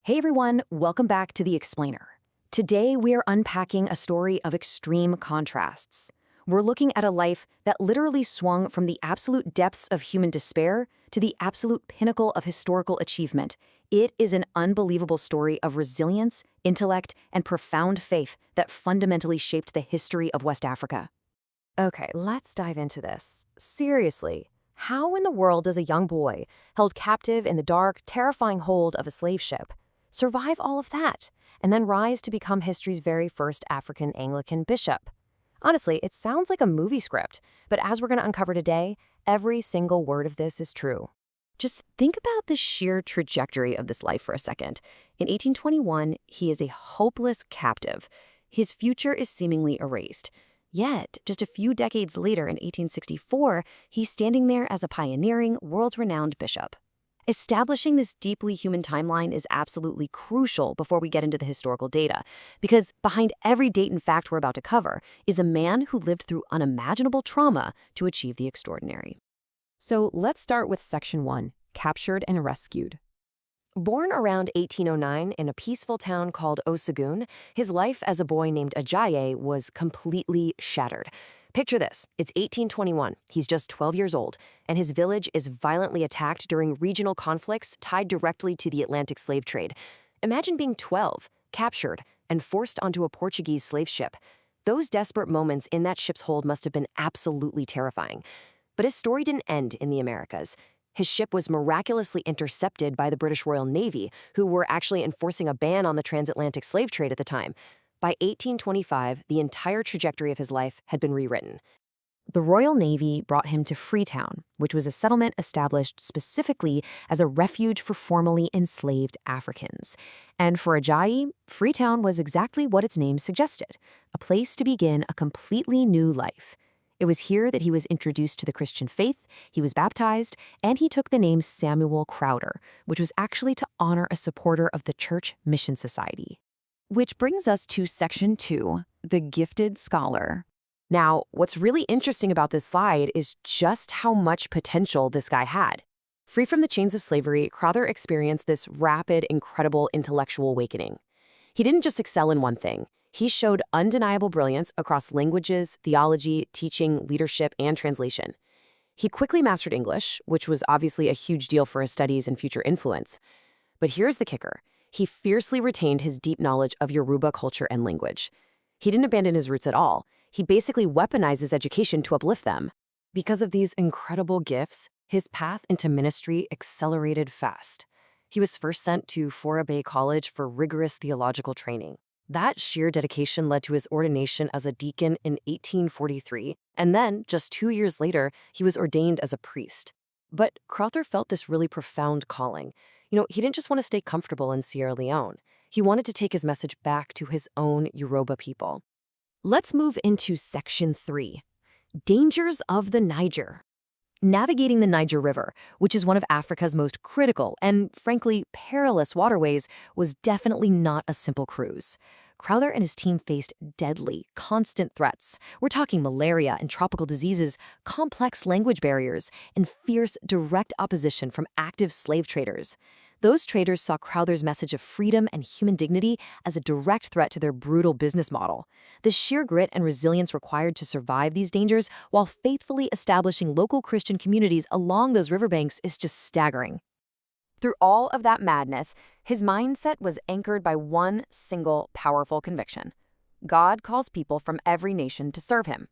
Hey everyone, welcome back to The Explainer. Today we are unpacking a story of extreme contrasts. We're looking at a life that literally swung from the absolute depths of human despair to the absolute pinnacle of historical achievement. It is an unbelievable story of resilience, intellect, and profound faith that fundamentally shaped the history of West Africa. Okay, let's dive into this. Seriously, how in the world does a young boy, held captive in the dark, terrifying hold of a slave ship, survive all of that, and then rise to become history's very first African Anglican bishop? Honestly, it sounds like a movie script, but as we're going to uncover today, every single word of this is true. Just think about the sheer trajectory of this life for a second. In 1821, he is a hopeless captive. His future is seemingly erased. Yet, just a few decades later in 1864, he's standing there as a pioneering, world-renowned bishop. Establishing this deeply human timeline is absolutely crucial before we get into the historical data, because behind every date and fact we're about to cover is a man who lived through unimaginable trauma to achieve the extraordinary. So let's start with Section 1, Captured and Rescued. Born around 1809 in a peaceful town called Osogun, his life as a boy named Ajayi was completely shattered. Picture this, it's 1821, he's just 12 years old, and his village is violently attacked during regional conflicts tied directly to the Atlantic slave trade. Imagine being 12, captured, and forced onto a Portuguese slave ship. Those desperate moments in that ship's hold must have been absolutely terrifying. But his story didn't end in the Americas. His ship was miraculously intercepted by the British Royal Navy, who were actually enforcing a ban on the transatlantic slave trade at the time. By 1825, the entire trajectory of his life had been rewritten. The Royal Navy brought him to Freetown, which was a settlement established specifically as a refuge for formerly enslaved Africans. And for Ajayi, Freetown was exactly what its name suggested, a place to begin a completely new life. It was here that he was introduced to the Christian faith, he was baptized, and he took the name Samuel Crowther, which was actually to honor a supporter of the Church Mission Society. Which brings us to Section 2, the Gifted Scholar. Now, what's really interesting about this slide is just how much potential this guy had. Free from the chains of slavery, Crowther experienced this rapid, incredible intellectual awakening. He didn't just excel in one thing. He showed undeniable brilliance across languages, theology, teaching, leadership, and translation. He quickly mastered English, which was obviously a huge deal for his studies and future influence. But here's the kicker. He fiercely retained his deep knowledge of Yoruba culture and language. He didn't abandon his roots at all. He basically weaponized his education to uplift them. Because of these incredible gifts, his path into ministry accelerated fast. He was first sent to Fora Bay College for rigorous theological training. That sheer dedication led to his ordination as a deacon in 1843, and then, just 2 years later, he was ordained as a priest. But Crowther felt this really profound calling. He didn't just want to stay comfortable in Sierra Leone. He wanted to take his message back to his own Yoruba people. Let's move into Section 3, Dangers of the Niger. Navigating the Niger River, which is one of Africa's most critical and, frankly, perilous waterways, was definitely not a simple cruise. Crowther and his team faced deadly, constant threats. We're talking malaria and tropical diseases, complex language barriers, and fierce, direct opposition from active slave traders. Those traders saw Crowther's message of freedom and human dignity as a direct threat to their brutal business model. The sheer grit and resilience required to survive these dangers while faithfully establishing local Christian communities along those riverbanks is just staggering. Through all of that madness, his mindset was anchored by one single powerful conviction. God calls people from every nation to serve him.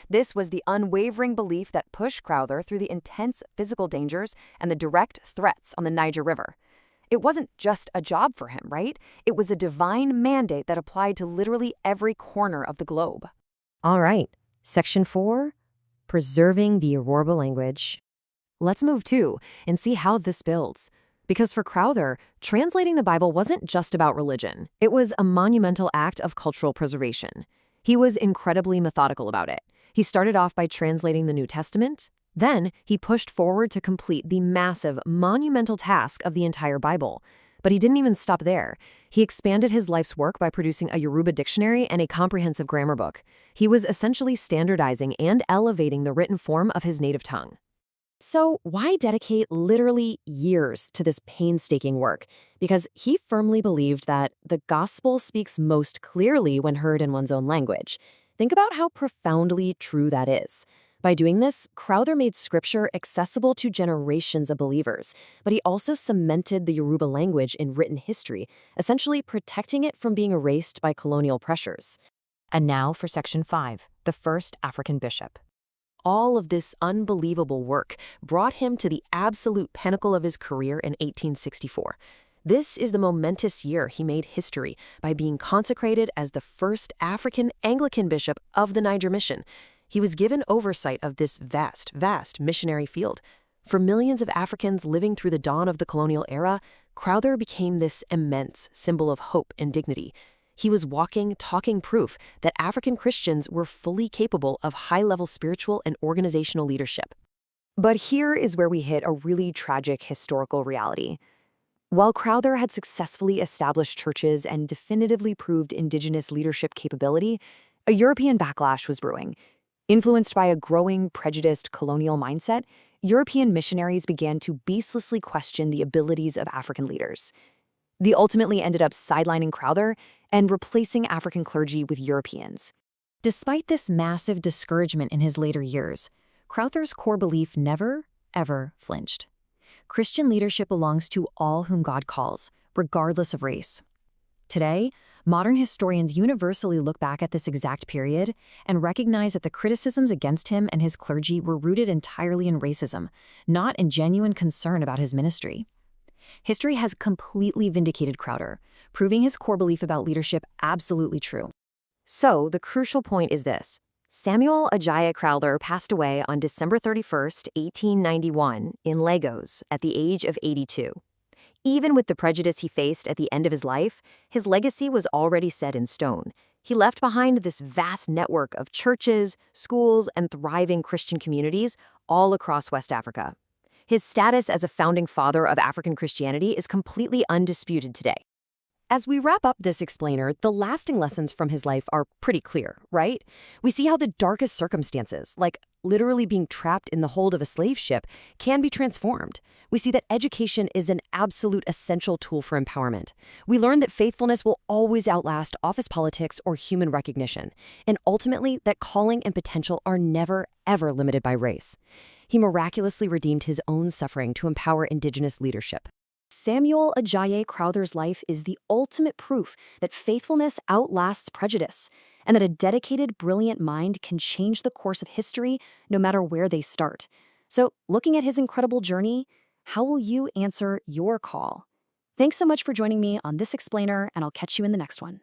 This was the unwavering belief that pushed Crowther through the intense physical dangers and the direct threats on the Niger River. It wasn't just a job for him, right? It was a divine mandate that applied to literally every corner of the globe. All right, Section 4, Preserving the Yoruba Language. Let's move to and see how this builds. Because for Crowther, translating the Bible wasn't just about religion. It was a monumental act of cultural preservation. He was incredibly methodical about it. He started off by translating the New Testament. Then he pushed forward to complete the massive, monumental task of the entire Bible. But he didn't even stop there. He expanded his life's work by producing a Yoruba dictionary and a comprehensive grammar book. He was essentially standardizing and elevating the written form of his native tongue. So why dedicate literally years to this painstaking work? Because he firmly believed that the gospel speaks most clearly when heard in one's own language. Think about how profoundly true that is. By doing this, Crowther made scripture accessible to generations of believers, but he also cemented the Yoruba language in written history, essentially protecting it from being erased by colonial pressures. And now for Section 5, the first African bishop. All of this unbelievable work brought him to the absolute pinnacle of his career in 1864. This is the momentous year he made history by being consecrated as the first African Anglican bishop of the Niger Mission. He was given oversight of this vast missionary field. For millions of Africans living through the dawn of the colonial era, Crowther became this immense symbol of hope and dignity. He was walking, talking proof that African Christians were fully capable of high-level spiritual and organizational leadership. But here is where we hit a really tragic historical reality. While Crowther had successfully established churches and definitively proved indigenous leadership capability, a European backlash was brewing. Influenced by a growing, prejudiced colonial mindset, European missionaries began to baselessly question the abilities of African leaders. They ultimately ended up sidelining Crowther and replacing African clergy with Europeans. Despite this massive discouragement in his later years, Crowther's core belief never, ever flinched. Christian leadership belongs to all whom God calls, regardless of race. Today, modern historians universally look back at this exact period and recognize that the criticisms against him and his clergy were rooted entirely in racism, not in genuine concern about his ministry. History has completely vindicated Crowther, proving his core belief about leadership absolutely true. So, the crucial point is this. Samuel Ajayi Crowther passed away on December 31st, 1891, in Lagos at the age of 82. Even with the prejudice he faced at the end of his life, his legacy was already set in stone. He left behind this vast network of churches, schools, and thriving Christian communities all across West Africa. His status as a founding father of African Christianity is completely undisputed today. As we wrap up this explainer, the lasting lessons from his life are pretty clear, right? We see how the darkest circumstances, like literally being trapped in the hold of a slave ship, can be transformed. We see that education is an absolute essential tool for empowerment. We learn that faithfulness will always outlast office politics or human recognition, and ultimately that calling and potential are never, ever limited by race. He miraculously redeemed his own suffering to empower indigenous leadership. Samuel Ajayi Crowther's life is the ultimate proof that faithfulness outlasts prejudice, and that a dedicated, brilliant mind can change the course of history no matter where they start. So, looking at his incredible journey, how will you answer your call? Thanks so much for joining me on this explainer, and I'll catch you in the next one.